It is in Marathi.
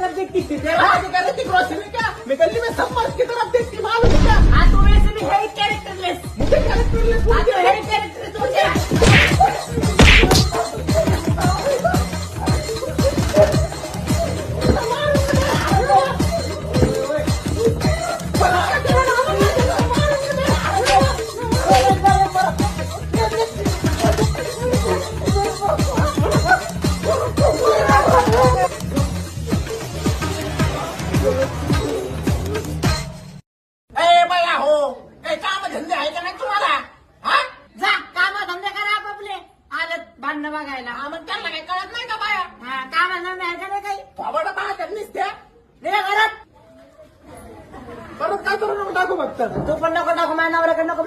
तरफ देखती थी बात कर रही थी ग्रोसरी क्या? मैं गली में सब मर्द की तरफ देखती मालूम है क्या? हाँ तो वैसे भी है कैरेक्टरलेस। मुझे कैरेक्टरलेस बोल हाँ तो दिया है कैरेक्टर तुझे। ए बाया हो, काही काम धंदे आहे का नाही तुम्हाला? हा? जा काम धंदे करा आपापले आलं भांडणं बघायला। हा, मग त्यांना काही कळत नाही का बाया? हा काम धंदे आहे का नाही काही थोबाडं बाया त्यांनीच त्या. निघा घरात। परत काय करू नको टाकू फक्त. तू पण नको नको माझ्या नवऱ्याकडे नको